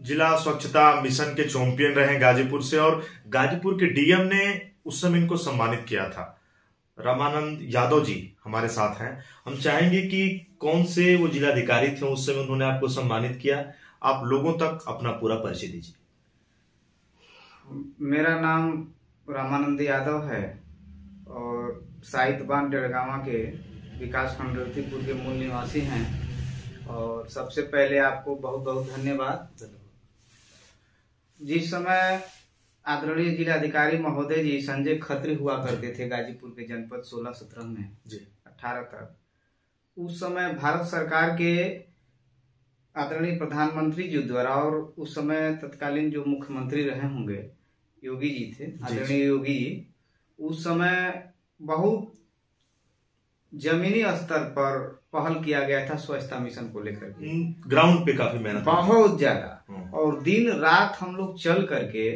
जिला स्वच्छता मिशन के चैंपियन रहे गाजीपुर से, और गाजीपुर के डीएम ने उस समय इनको सम्मानित किया था। रामानंद यादव जी हमारे साथ हैं। हम चाहेंगे कि कौन से वो जिलाधिकारी थे उस समय उन्होंने आपको सम्मानित किया, आप लोगों तक अपना पूरा परिचय दीजिए। मेरा नाम रामानंद यादव है और साहित्यवान डेढ़गावा के विकास खंड रतिपुर के मूल निवासी हैं। और सबसे पहले आपको बहुत बहुत धन्यवाद। जिस समय आदरणीय जिलाधिकारी महोदय जी संजय खत्री हुआ करते थे गाजीपुर के जनपद 16-17 में जी 18 तक, उस समय भारत सरकार के आदरणीय प्रधानमंत्री जी द्वारा और उस समय तत्कालीन जो मुख्यमंत्री रहे होंगे योगी जी थे, आदरणीय योगी जी, उस समय बहुत जमीनी स्तर पर पहल किया गया था स्वच्छता मिशन को लेकर के। ग्राउंड पे काफी मेहनत बहुत ज्यादा, और दिन रात हम लोग चल करके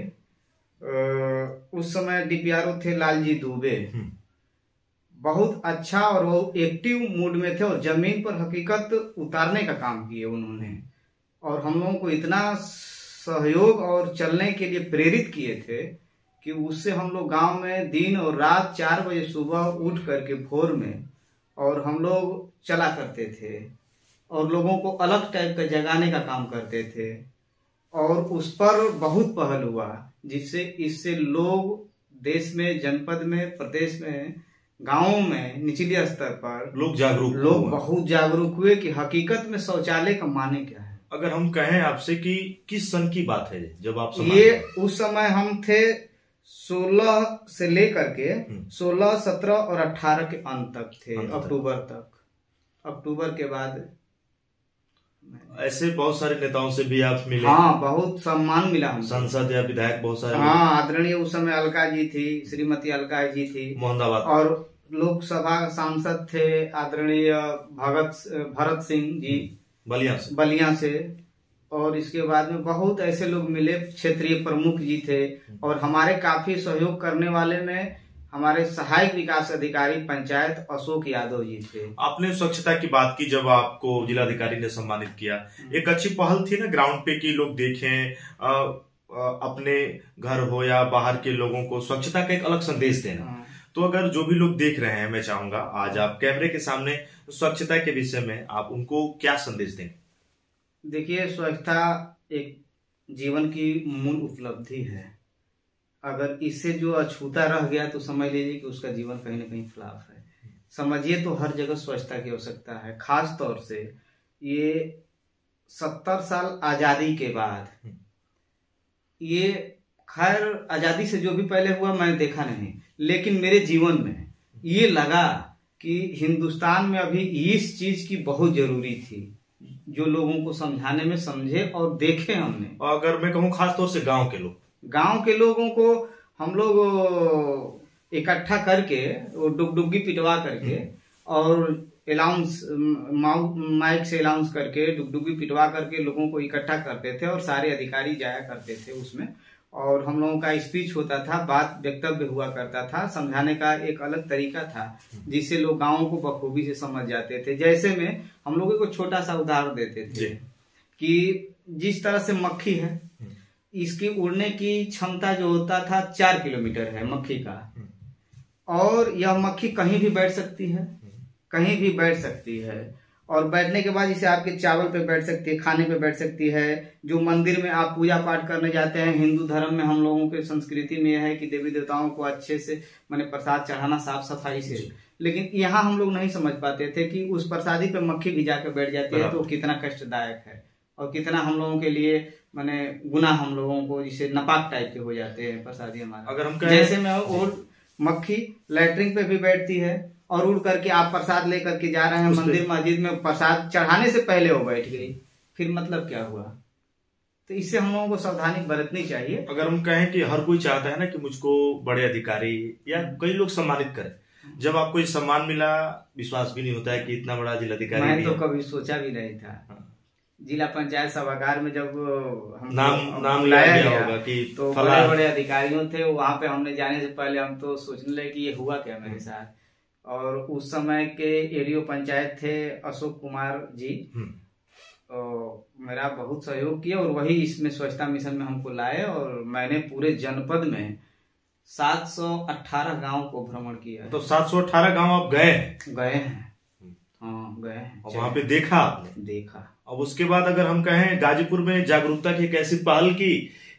उस समय डीपीआरओ थे लालजी दुबे, बहुत अच्छा और वो एक्टिव मूड में थे और जमीन पर हकीकत उतारने का काम किए उन्होंने। और हम लोगों को इतना सहयोग और चलने के लिए प्रेरित किए थे कि उससे हम लोग गांव में दिन और रात 4 बजे सुबह उठ करके भोर में और हम लोग चला करते थे और लोगों को अलग टाइप का जगाने का काम करते थे। और उस पर बहुत पहल हुआ, जिससे इससे लोग देश में, जनपद में, प्रदेश में, गांवों में, निचले स्तर पर लोग बहुत जागरूक हुए कि हकीकत में शौचालय का माने क्या है। अगर हम कहें आपसे कि किस सन की बात है जब आप ये उस समय हम थे 16 से लेकर के 16, 17 और 18 के अंत तक थे, अक्टूबर तक। अक्टूबर के बाद ऐसे बहुत सारे नेताओं से भी आप मिले? हाँ, बहुत सम्मान मिला हमको। सांसद या विधायक बहुत सारे? हाँ, आदरणीय उस समय अलका जी थी, श्रीमती अलका जी थी मोहम्मदाबाद, और लोकसभा सांसद थे आदरणीय भरत सिंह जी बलिया से। और इसके बाद में बहुत ऐसे लोग मिले, क्षेत्रीय प्रमुख जी थे। और हमारे काफी सहयोग करने वाले में हमारे सहायक विकास अधिकारी पंचायत अशोक यादव जी थे। आपने स्वच्छता की बात की, जब आपको जिलाधिकारी ने सम्मानित किया, एक अच्छी पहल थी ना ग्राउंड पे कि लोग देखें, अपने घर हो या बाहर के लोगों को स्वच्छता का एक अलग संदेश देना। तो अगर जो भी लोग देख रहे हैं, मैं चाहूंगा आज आप कैमरे के सामने स्वच्छता के विषय में आप उनको क्या संदेश दें? देखिए, स्वच्छता एक जीवन की मूल उपलब्धि है। अगर इससे जो अछूता रह गया तो समझ लीजिए कि उसका जीवन कहीं ना कहीं फ्लॉप है। समझिए तो हर जगह स्वच्छता की आवश्यकता है। खास तौर से ये 70 साल आजादी के बाद, ये खैर आजादी से जो भी पहले हुआ मैंने देखा नहीं, लेकिन मेरे जीवन में ये लगा कि हिंदुस्तान में अभी इस चीज की बहुत जरूरी थी, जो लोगों को समझाने में समझे और देखे हमने। और अगर मैं कहूँ खास तौर से गांव के लोगों को हम लोग इकट्ठा करके वो डुगडुगी पिटवा करके और अलाउंस माइक से अलाउंस करके डुगडुगी पिटवा करके लोगों को इकट्ठा करते थे और सारे अधिकारी जाया करते थे उसमें। और हम लोगों का स्पीच होता था, बात वक्तव्य हुआ करता था, समझाने का एक अलग तरीका था जिससे लोग गाँवों को बखूबी से समझ जाते थे। जैसे में हम लोगों को छोटा सा उदाहरण देते थे कि जिस तरह से मक्खी है, इसकी उड़ने की क्षमता जो होता था 4 किलोमीटर है मक्खी का, और यह मक्खी कहीं भी बैठ सकती है, कहीं भी बैठ सकती है। और बैठने के बाद जैसे आपके चावल पे बैठ सकती है, खाने पे बैठ सकती है। जो मंदिर में आप पूजा पाठ करने जाते हैं, हिंदू धर्म में हम लोगों के संस्कृति में यह है कि देवी देवताओं को अच्छे से माने प्रसाद चढ़ाना साफ सफाई से। लेकिन यहाँ हम लोग नहीं समझ पाते थे कि उस प्रसादी पे मक्खी भी जाकर बैठ जाती है तो कितना कष्टदायक है और कितना हम लोगों के लिए माने गुनाह, हम लोगों को जिसे नापाक टाइप के हो जाते हैं प्रसादी हमारा। अगर हम जैसे में और मक्खी लैट्रिन पे भी बैठती है और उड़ करके आप प्रसाद लेकर के जा रहे हैं मंदिर मस्जिद में, प्रसाद चढ़ाने से पहले वो बैठ गई, फिर मतलब क्या हुआ? तो इससे हम लोगों को सावधानी बरतनी चाहिए। अगर हम कहें कि हर कोई चाहता है ना कि मुझको बड़े अधिकारी या कई लोग सम्मानित करें, जब आपको ये सम्मान मिला विश्वास भी नहीं होता है कि इतना बड़ा जिलाधिकारी। मैं तो कभी सोचा भी नहीं था। जिला पंचायत सभागार में जब हम नाम लाया गया होगा कि तो बड़े बड़े अधिकारियों थे वहां पे, हमने जाने से पहले हम तो सोचने लगे कि ये हुआ क्या मेरे साथ। और उस समय के एडीओ पंचायत थे अशोक कुमार जी, मेरा बहुत सहयोग किया और वही इसमें स्वच्छता मिशन में हमको लाए और मैंने पूरे जनपद में 718 गांव को भ्रमण किया। तो 718 गांव आप गए हैं? हाँ गए हैं। और वहां पे देखा आपने? देखा। अब उसके बाद अगर हम कहें गाजीपुर में जागरूकता की एक ऐसी पहल की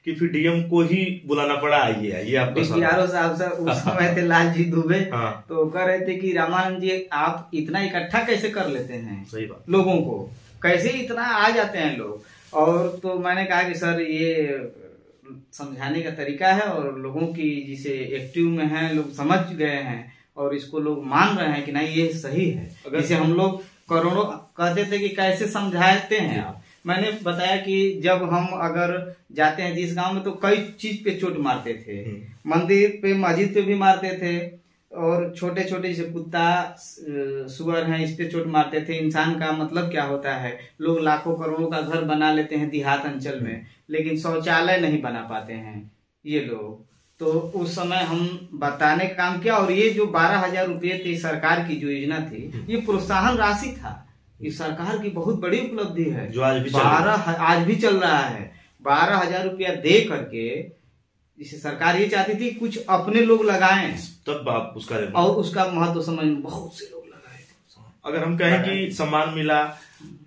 कि फिर डीएम को ही बुलाना पड़ा, आइए आपका डीपीआरओ साहब सर उस समय थे लालजी दुबे। हाँ। तो कह रहे थे कि रामानंद जी आप इतना इकट्ठा कैसे कर लेते हैं? सही बात। लोगों को कैसे इतना आ जाते हैं लोग? और तो मैंने कहा कि सर ये समझाने का तरीका है और लोगों की जिसे एक्टिव में है लोग समझ गए हैं और इसको लोग मान रहे हैं कि नहीं ये सही है। जैसे हम लोग करोड़ों कहते थे कि कैसे समझाते हैं आप, मैंने बताया कि जब हम अगर जाते हैं जिस गांव में तो कई चीज पे चोट मारते थे, मंदिर पे मस्जिद पे भी मारते थे और छोटे छोटे जैसे कुत्ता सुअर हैं इस पे चोट मारते थे। इंसान का मतलब क्या होता है, लोग लाखों करोड़ों का घर बना लेते हैं देहात अंचल में लेकिन शौचालय नहीं बना पाते हैं ये लोग। तो उस समय हम बताने का काम किया और ये जो 12,000 रुपये थी सरकार की जो योजना थी ये प्रोत्साहन राशि था। ये सरकार की बहुत बड़ी उपलब्धि है जो आज भी चल रहा है। 12,000 रुपया दे करके जिसे सरकार ये चाहती थी कुछ अपने लोग लगाएं तब आप उसका और उसका महत्व समझ बहुत से लोग लगाए। अगर हम कहें कि सम्मान मिला,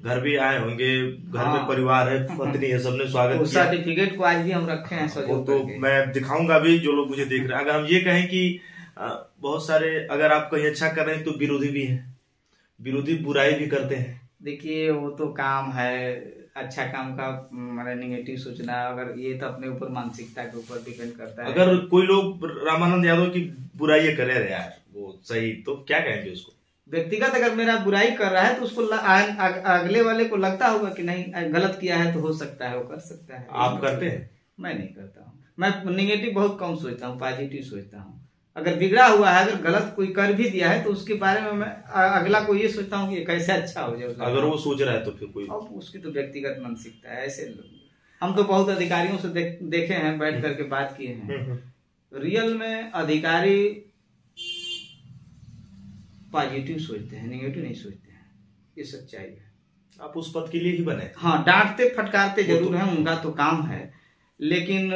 घर भी आए होंगे, घर में परिवार है, पत्नी है, सबने स्वागत किया। सर्टिफिकेट को आज भी हम रखे हैं वो तो मैं दिखाऊंगा भी जो लोग मुझे देख रहे हैं। अगर हम ये कहें कि बहुत सारे अगर आप कहीं अच्छा कर रहे हैं तो विरोधी भी है, विरोधी बुराई भी करते हैं। देखिए वो तो काम है, अच्छा काम का मतलब निगेटिव सोचना, अगर ये तो अपने ऊपर मानसिकता के ऊपर डिपेंड करता है। अगर कोई लोग रामानंद यादव की बुराई करे रहे यार वो सही, तो क्या कहेंगे उसको? व्यक्तिगत अगर मेरा बुराई कर रहा है तो उसको अगले वाले को लगता होगा कि नहीं गलत किया है तो हो सकता है वो कर सकता है। आप करते हैं? मैं नहीं करता हूँ, मैं निगेटिव बहुत कम सोचता हूँ, पॉजिटिव सोचता हूँ। अगर बिगड़ा हुआ है, अगर गलत कोई कर भी दिया है तो उसके बारे में मैं अगला को ये सोचता हूँ कि कैसे अच्छा हो जाए। अगर वो सोच रहा है तो फिर कोई उसकी तो व्यक्तिगत मानसिकता है। ऐसे हम तो बहुत अधिकारियों से देखे हैं, बैठ करके बात किए हैं। रियल में अधिकारी पॉजिटिव सोचते हैं, नेगेटिव नहीं सोचते हैं, ये सच्चाई है। आप उस पद के लिए ही बने। हाँ, डांटते फटकारते जरूर हैं, उनका तो काम है, लेकिन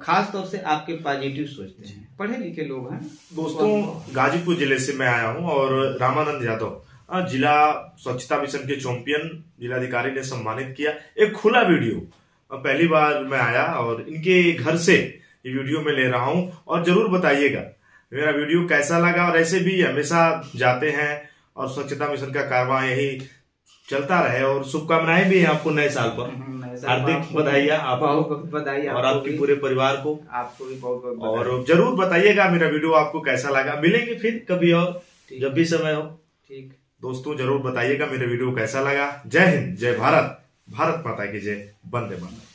खास तौर से आपके पॉजिटिव सोचते हैं, पढ़े लिखे लोग हैं। दोस्तों, गाजीपुर जिले से मैं आया हूं और रामानंद यादव जिला स्वच्छता मिशन के चैंपियन जिलाधिकारी ने सम्मानित किया। एक खुला वीडियो पहली बार मैं आया और इनके घर से ये वीडियो में ले रहा हूं और जरूर बताइएगा मेरा वीडियो कैसा लगा। और ऐसे भी हमेशा जाते हैं और स्वच्छता मिशन का कारवां यही चलता रहे और शुभकामनाएं भी हैं आपको नए साल पर। हार्दिक बधाई आपको, बधाई और आपके पूरे परिवार को। आपको भी बहुत बहुत और जरूर बताइएगा मेरा वीडियो आपको कैसा लगा। मिलेंगे फिर कभी और जब भी समय हो। ठीक दोस्तों, जरूर बताइएगा मेरा वीडियो कैसा लगा। जय हिंद, जय भारत, भारत माता की जय, वंदे मातरम।